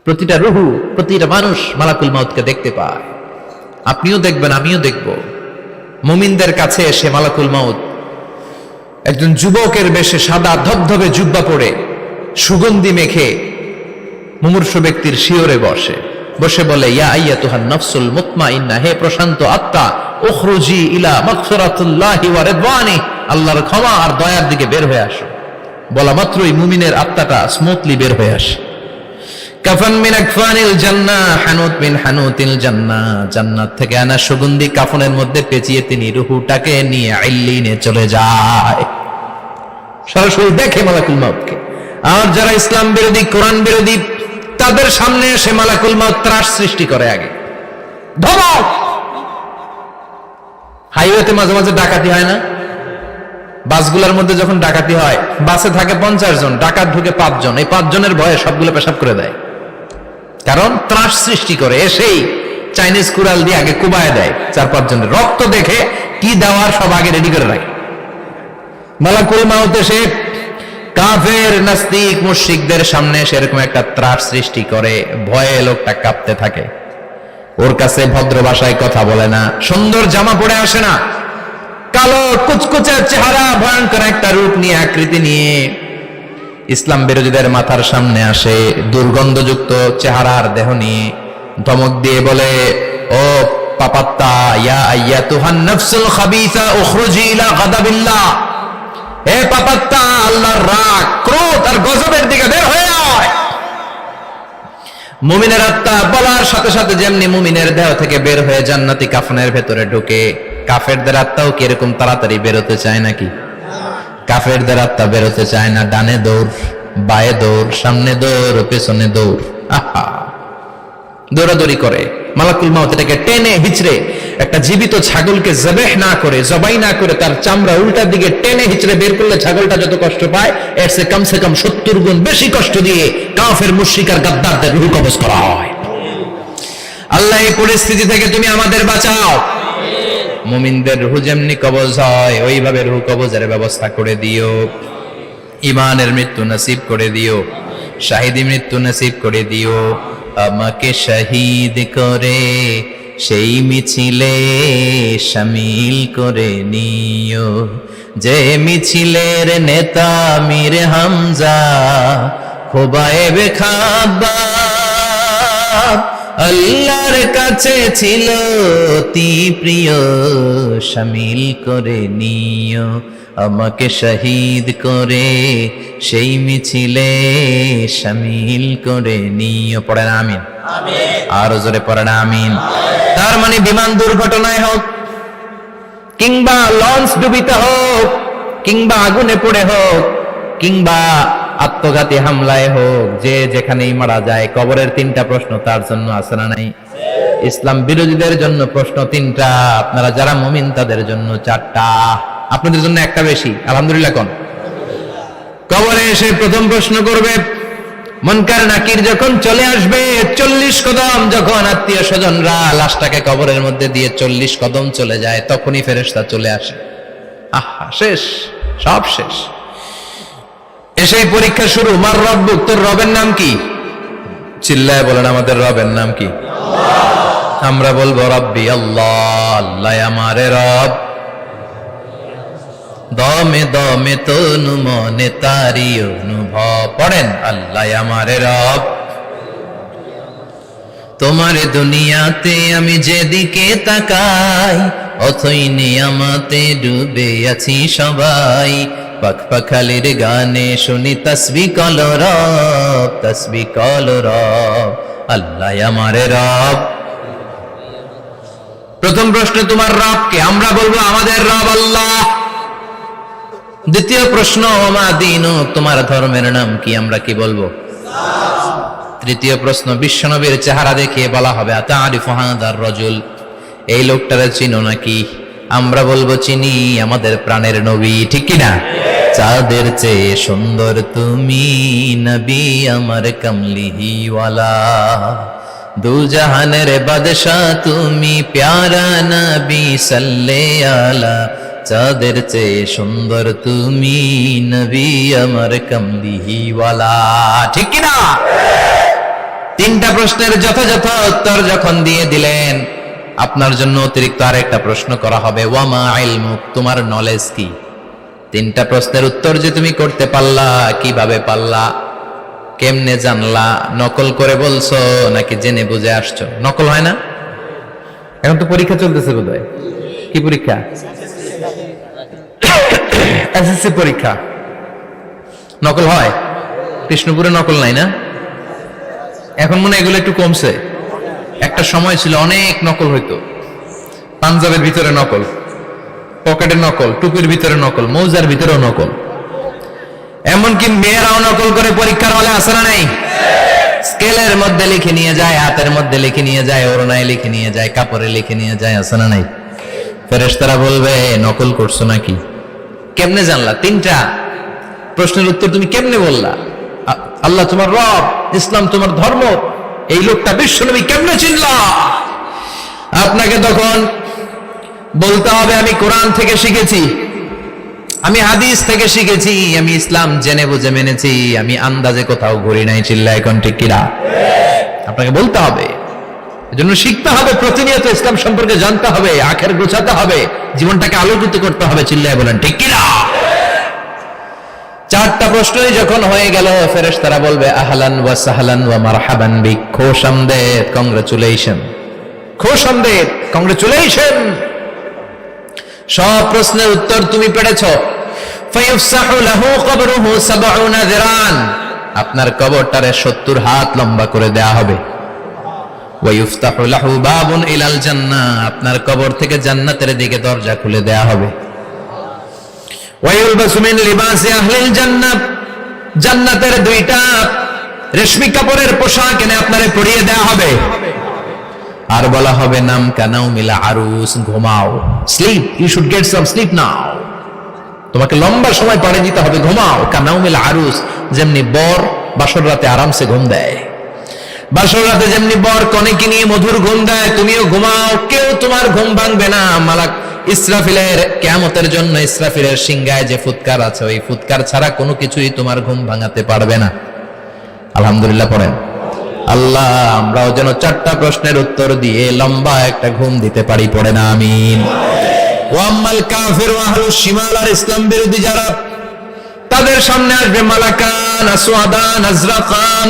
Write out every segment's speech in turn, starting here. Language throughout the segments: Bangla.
প্রতিটা রুহু, প্রতিটা মানুষ মালাকুল মাউতকে দেখতে পায়। আপনিও দেখবেন, আমিও দেখব। মুমিনদের কাছে এসে মালাকুল মাউত একজন যুবকের বেশে সাদা ধবধবে জুব্বা পরে সুগন্ধি মেখে মুমূর্ষু ব্যক্তির শিয়রে বসে বলে, ইয়া আইয়াতুহান নাফসুল মুতমাইন্নাহ, হে প্রশান্ত আত্মা, উখরুজি ইলা মাগফিরাতুল্লাহি ওয়া রিদওয়ানি, আল্লাহর ক্ষমা আর দয়ার দিকে বের হয়ে আসো। বলা মাত্রই মুমিনের আত্মাটা স্মুথলি বের হয়ে আসে। কাফান মিন আকফানিল জান্নাহ, হানুত মিন হানুতিল জান্নাহ, জান্নাত থেকে আনা সুগন্ধি কাফনের মধ্যে পেঁচিয়ে তিনি রূহটাকে নিয়ে ইল্লিনে চলে যায়। সরাসরি দেখে মালাকুল মাউতকে। আর যারা ইসলাম বিরোধী, কোরআন বিরোধী, তাদের সামনে এসে মালাকুল মাউত ত্রাস সৃষ্টি করে। আগে ধমক। হাইওয়েতে মাঝে মাঝে ডাকাতি হয় না? বাসগুলোর মধ্যে যখন ডাকাতি হয়, বাসে থাকে 50 জন, ডাকাত ঢুকে 5 জন। এই 5 জনের ভয়ে সবগুলো পেশাব করে দেয়, কারণ ত্রাস সৃষ্টি করে। এসেই চাইনিজ কুড়াল দিয়ে আগে কুবায় দেয় 4-5 জনের। রক্ত দেখে কি দেওয়ার সব আগে রেডি করে রাখে। মালাকুল মাউত এসে কাফের, নাস্তিক, মুশরিকদের সামনে সেরকম একটা ত্রাস সৃষ্টি করে। ভয়ে লোকটা কাঁপতে থাকে। ওর কাছে ভদ্র ভাষায় কথা বলে না, সুন্দর জামা পরে আসে না, কালো কুচকুচে চেহারা, ভয়ঙ্কর একটা রূপ নিয়ে, আকৃতি নিয়ে ইসলাম বিরোধীদের মাথার সামনে আসে। দুর্গন্ধযুক্ত চেহারার দেহ নিয়ে ধমক দিয়ে বলে, ও পাপাত্তা, ইয়া আইয়াতুহান নাফসুল খাবিসা উখরুজি ইলা গাদাবিল্লাহ, হে পাপাত্তা, আল্লাহর রাগ, ক্রোধ আর গজবের দিকে বের হয়ে আয়। মুমিনের আত্মা বলার সাথে সাথে যেমনি মুমিনের দেহ থেকে বের হয়ে জান্নাতি কাফনের ভেতরে ঢুকে, কাফেরদের আত্মাও কি এরকম তাড়াতাড়ি বেরোতে চায় নাকি? কাফেরদের আত্মা বেরোতে চায় না। ডানে দৌড়, বায়ে দৌড়, সামনে দৌড়, পেছনে দৌড়, আহা, দৌড়াদৌড়ি করে। মালাকুল মাউত এটাকে টেনে হিচড়ে, একটা জীবিত ছাগলকে জবাই না করে তার চামড়া উল্টার দিকে টেনে হিচড়ে বের করলে ছাগলটা যত কষ্ট পায়, এর চেয়ে কমসে কম 70 গুণ বেশি কষ্ট দিয়ে কাফের, মুশরিক আর গাদ্দারদের রূহ কবজ করা হয়। আল্লাহ, এই পরিস্থিতি থেকে তুমি আমাদের বাঁচাও। মুমিনদের রূহ যেমনি কবজ হয়, ওইভাবে রূহ কবজের ব্যবস্থা করে দিও। ঈমানের মৃত্যু নসিব করে দিও, শাহিদি মৃত্যু নসিব করে দিও। আমাকে শহীদ করে সেই মিছিলে শামিল করে নিও, যে মিছিলের নেতা মীর হামজা, খোবায়েবে খাব্বাব, আল্লাহর কাছে ছিল অতি প্রিয়, শামিল করে নিও। আমাকে শহীদ করে সেই মিছিলে শামিল করে নিও। পড়েন আমিন। আর জোরে পড়েন আমিন। তার মানে বিমান দুর্ঘটনায় হোক, কিংবা লঞ্চ ডুবিতে হোক, কিংবা আগুনে পড়ে হোক, কিংবা আত্মঘাতী হামলায় হোক, যে যেখানেই মারা যায়, কবরের 3টা প্রশ্ন তার জন্য আছে না নাই? ইসলাম বিরোধীদের জন্য প্রশ্ন 3টা, আপনারা যারা মুমিন তাদের জন্য 4টা। আপনাদের জন্য একটা বেশি, আলহামদুলিল্লাহ। কোন কবরে এসে প্রথম প্রশ্ন করবে, মুনকার নাকির যখন চলে আসবে, 40 কদম যখন আত্মীয় স্বজনরা লাশটাকে কবরের মধ্যে দিয়ে 40 কদম চলে যায়, তখনই ফেরেশতা চলে আসে। আহা, শেষ, সব শেষ। এসেই পরীক্ষা শুরু। মার রব্বুক, তোর রবের নাম কি? চিল্লায় বলেন, আমাদের রবের নাম কি? আমরা বলবো রব্বি আল্লাহ, আল্লাহ আমারে রব। দমে দমে তনু মনে তারি অনুভব। পড়েন, আল্লাহ আমারে রব। তোমার দুনিয়াতে আমি যেদিকে তাকাই, অথই নিয়ামতে ডুবে আছি সবাই। পাখপাখালির গানে শুনি তসবিহ কলরব, তসবিহ কলরব, আল্লাহ আমারে রব। প্রথম প্রশ্ন, তোমার রব কে? আমরা বলবো আমাদের রব আল্লাহ। দ্বিতীয় প্রশ্ন, ওমা দীনুক, তোমার ধর্মের নাম কি? আমরা কি বলবো? তৃতীয় প্রশ্ন, বিশ্বনবীর চেহারা দেখিয়ে বলা হবে, আতারিফু হাদার রাজুল, এই লোকটারে চিনো নাকি? আমরা বলবো চিনি, আমাদের প্রাণের নবী, ঠিক কি না? চাঁদের চেয়ে সুন্দর তুমি নবী আমার কামলিওয়ালা, দু জাহানের বাদশা তুমি প্যারা নবী সাল্লে আলা, চাঁদের চেয়ে সুন্দর তুমি নবী আমার কামলিওয়ালা, ঠিক কি না? তিনটা প্রশ্নের যথাযথ উত্তর যখন দিয়ে দিলেন, আপনার জন্য অতিরিক্ত আরেকটা প্রশ্ন করা হবে, ওয়ামা ইলমুক, তোমার নলেজ কি? তিনটা প্রশ্নের উত্তর যে তুমি করতে পারলা, কিভাবে পারলা, কেমনে জানলা? নকল করে বলছো নাকি জেনে বুঝে আসছো? নকল হয় না? এখন তো পরীক্ষা চলতেছে বোধহয়। কি পরীক্ষা? এসএসসি পরীক্ষা। নকল হয়? কৃষ্ণপুরে নকল নাই না? এখন মনে হয় এগুলো একটু কমছে। একটা সময় ছিল অনেক নকল হইতো। পাঞ্জাবের ভিতরে নকল, পকেটের নকল, টুপির ভিতরে নকল, মৌজার ভিতরেও নকল। এমনকি মেয়েরাও নকল করে পরীক্ষার হলে আসে না নাই? স্কেলের মধ্যে লিখে নিয়ে যায়, হাতের মধ্যে লিখে নিয়ে যায়, ওড়নায় লিখে নিয়ে যায়, কাপড়ে লিখে নিয়ে যায়, আসে না নাই? ফেরেশতারা বলবে নকল করছো নাকি? কেমনে জানলা? তিনটা প্রশ্নের উত্তর তুমি কেমনে বললা? আল্লাহ তোমার রব, ইসলাম তোমার ধর্ম, এই লোকটা বিশ্বনবী, কেমনে চিনলা? আপনাকে তখন বলতে হবে আমি কোরআন থেকে শিখেছি, আমি হাদিস থেকে শিখেছি, আমি ইসলাম জেনে বুঝে মেনেছি, আমি আন্দাজে কোথাও ঘুরি নাই। চিল্লায় এখন ঠিক কিনা? আপনাকে বলতে হবে। এজন্য শিখতে হবে, প্রতিনিয়ত ইসলাম সম্পর্কে জানতে হবে, আখের গোছাতে হবে, জীবনটাকে আলোকিত করতে হবে। চিল্লায় বলেন ঠিক কিনা? চারটা প্রশ্নই যখন হয়ে গেল, ফেরেশতারা বলবে আহলান ওয়া সাহলান ওয়া মারহাবান বিক, খোশামদেদ, কংগ্রাচুলেশন, খোশামদেদ, কংগ্রাচুলেশন। সব প্রশ্নের উত্তর তুমি পেরেছো। ফায়ুফসাহু লাহু কবরুহু ৭০ যিরান, আপনার কবরটারে ৭০ হাত লম্বা করে দেয়া হবে। ওয়া ইফতাহু লাহু বাবুন ইলাল জান্নাহ, আপনার কবর থেকে জান্নাতের দিকে দরজা খুলে দেয়া হবে। ওয়া ইলবাসু মিন লিবাসি আহলিল জান্নাহ, জান্নাতের দুইটা রেশমি কাপড়ের পোশাক এনে আপনারে পরিয়ে দেয়া হবে। আর বলা হবে নাম কানাও মিলা আরুস, ঘুমাও, sleep, you should get some sleep now, তোমাকে লম্বা সময় পাড়ে দিতে হবে, ঘুমাও। কানাও মিলা আরুস, যেমনি বর বাসর রাতে আরামসে ঘুম দেয়, বাসর রাতে যেমনি বর কনেকে নিয়ে মধুর ঘুম দেয়, তুমিও ঘুমাও, কেউ তোমার ঘুম ভাঙবে না। মালাক ইসরাফিলের, কিয়ামতের জন্য ইসরাফিলের সিংহায় যে ফুৎকার আছে, ওই ফুৎকার ছাড়া কোনো কিছুই তোমার ঘুম ভাঙাতে পারবে না। আলহামদুলিল্লাহ পড়েন। আল্লাহ আমরাও যেন চারটা প্রশ্নের উত্তর দিয়ে লম্বা একটা ঘুম দিতে পারি, পড়ে না আমিন। ওয়াম্মাল কাফির ওয়া আহলুশ শিমাল, আর ইসলাম বিরোধী যারা, তাদের সামনে আসবে মালাকান আসওয়াদান আজরাকান,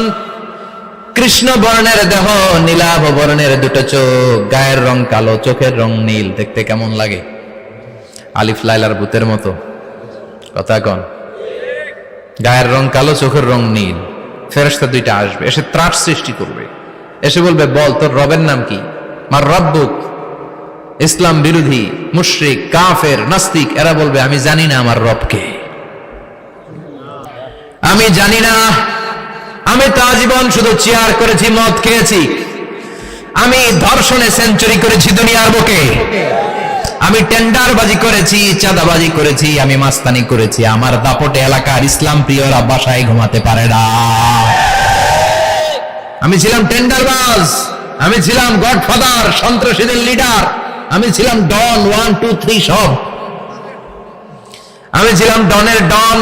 কৃষ্ণ বর্ণের দেহ, নীলাভ বর্ণের দুটো চোখ, গায়ের রং কালো, চোখের রং নীল। দেখতে কেমন লাগে? আলিফ লাইলার ভূতের মতো। কথা কন। গায়ের রং কালো, চোখের রং নীল। ফেরেশতা দুইটা আসবে, এসে ত্রাস সৃষ্টি করবে, এসে বলবে বল তোর রবের নাম কি? মার রব্বুক। ইসলাম বিরোধী মুশরিক, কাফের, নাস্তিক এরা বলবে আমি জানি না আমার রবকে, আমি জানি না, আমি তো আজীবন শুধু চেয়ার করেছি, মদ খেয়েছি, আমি ধর্ষণে সেঞ্চুরি করেছি দুনিয়ার বুকে, আমি টেন্ডারবাজি করেছি, চাঁদাবাজি করেছি, আমি মাস্তানি করেছি, আমার দাপটে এলাকার ইসলাম প্রিয়রা বাসায় ঘুমাতে পারে না। আমি ছিলাম টেন্ডারবাজ, আমি ছিলাম গডফাদার, সন্ত্রাসীদের লিডার, আমি ছিলাম ডন 1 2 3 সব, আমি ছিলাম ডনের ডন,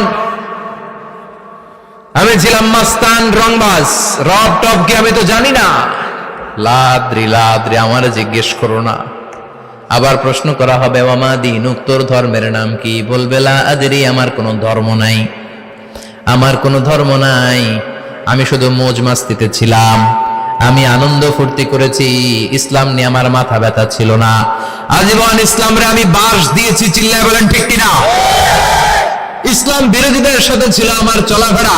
আমি ছিলাম মাস্তান, রংবাজ। রব টবকে আমি তো জানি না। লাদ্রি লাদ্রি, আমার জিজ্ঞেস করো না। আবার প্রশ্ন করা হবে ওয়ামা দীনুক, তোর ধর্মের নাম কি? বলবে লা আদরি, আমার কোনো ধর্ম নাই, আমার কোনো ধর্ম নাই, আমি শুধু মৌজ মাস্তিতে ছিলাম, আমি আনন্দ ফুর্তি করেছি, ইসলাম নিয়ে আমার মাথা ব্যথা ছিল না, আজীবন ইসলামরে আমি বাস দিয়েছি। চিল্লায় বলেন ঠিক কিনা? ইসলাম বিরোধীদের সাথে ছিল আমার চলাফেরা,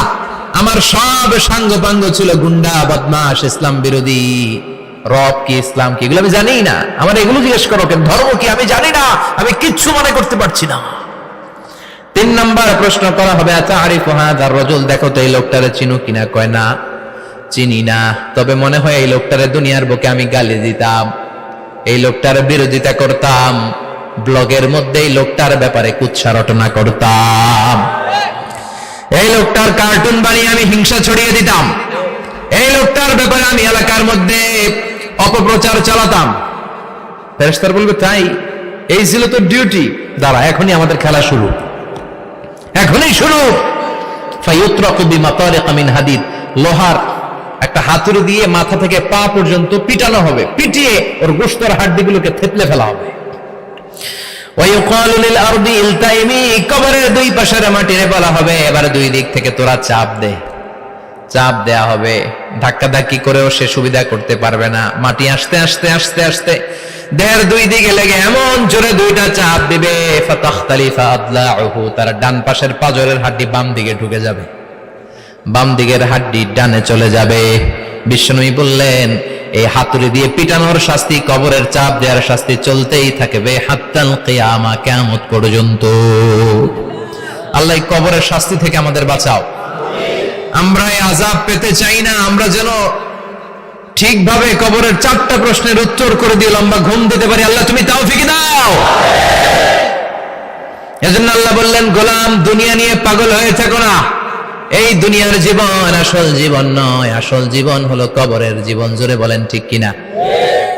আমার সব সাঙ্গপাঙ্গ ছিল গুন্ডা বদমাশ, ইসলাম বিরোধী। রব কি, ইসলাম কি, এগুলো আমি জানি না। আমার এগুলো জিজ্ঞেস করো কেন? ধর্ম কি আমি জানি না, আমি কিচ্ছু মনে করতে পারছি না। 3 নম্বর প্রশ্ন করা হবে আতারিফু হাযার রাজুল, দেখো তো এই লোকটারে চিনো কিনা? কয় না, চিনি না, তবে মনে হয় এই লোকটারে দুনিয়ার বুকে আমি গালি দিতাম, এই লোকটার বিরোধিতা করতাম, ব্লগের মধ্যে এই লোকটার ব্যাপারে কুৎসা রটনা করতাম, এই লোকটার কার্টুন বানিয়ে আমি হিংসা ছড়িয়ে দিতাম, এই লোকটার ব্যাপারে আমি এলাকার মধ্যে অপপ্রচার চালাতাম। ফেরেশতারা বলবে তাই? এই ছিল তো ডিউটি, দাঁড়া এখনই আমাদের খেলা শুরু, এখনই শুরু। ফায়ুতরাকু বিমাতারিক মিন হাদিদ, লোহার একটা হাতুড়ি দিয়ে মাথা থেকে পা পর্যন্ত পিটানো হবে, পিটিয়ে ওর গোশতের হাড্ডিগুলোকে থেতলে ফেলা হবে। ওয়ায়ুকালু লিল আরদি ইলতাইমি, কবরের দুই পাশের মাটিরে বলা হবে এবার দুই দিক থেকে তোরা চাপ দে। চাপ দেয়া হবে, ধাক্কাধাক্কি করেও সে সুবিধা করতে পারবে না। মাটি আস্তে আস্তে আস্তে আস্তে দেহের দুই দিকে লেগে এমন জোরে দুইটা চাপ দিবে, ফাতাখতালিফা আদলাউহু, তার ডান পাশের পাজরের হাড্ডি বাম দিকে ঢুকে যাবে, বাম দিকের হাড্ডি ডানে চলে যাবে। বিশ্বনবী বললেন এই হাতুড়ি দিয়ে পিটানোর শাস্তি, কবরের চাপ দেওয়ার শাস্তি চলতেই থাকবে হাত্তাল কিয়ামা, কিয়ামত পর্যন্ত। আল্লাহ কবরের শাস্তি থেকে আমাদের বাঁচাও। আমরা এই আযাব পেতে চাই না, আমরা যেন ঠিকভাবে কবরের 4টা প্রশ্নের উত্তর করে দিয়ে লম্বা ঘুম দিতে পারি। আল্লাহ তুমি তৌফিক দাও। এজন্য আল্লাহ বললেন, গোলাম দুনিয়া নিয়ে পাগল হয়ে থাকো না। এই দুনিয়ার জীবন আসল জীবন নয়, আসল জীবন হলো কবরের জীবন। জোরে বলেন ঠিক কিনা?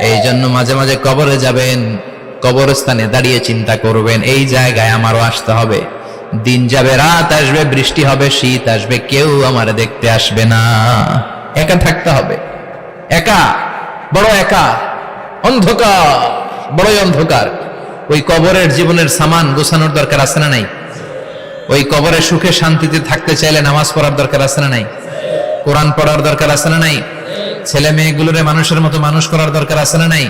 এই জন্য মাঝে মাঝে কবরে যাবেন, কবরস্থানে দাঁড়িয়ে চিন্তা করবেন এই জায়গায় আমারও আসতে হবে। দিন যাবে, রাত আসবে, বৃষ্টি হবে, শীত আসবে, কেউ আমার দেখতে আসবে না, একা থাকতে হবে। একা, বড় একা, অন্ধকার, বড়ই অন্ধকার। ওই কবরের জীবনের সামান গোছানোর দরকার আছে না নাই? ওই কবরে সুখে শান্তিতে থাকতে চাইলে নামাজ পড়ার দরকার আছে না নাই? কোরআন পড়ার দরকার আছে না নাই? ছেলে মেয়েগুলোরে মানুষের মতো মানুষ করার দরকার আছে না নাই?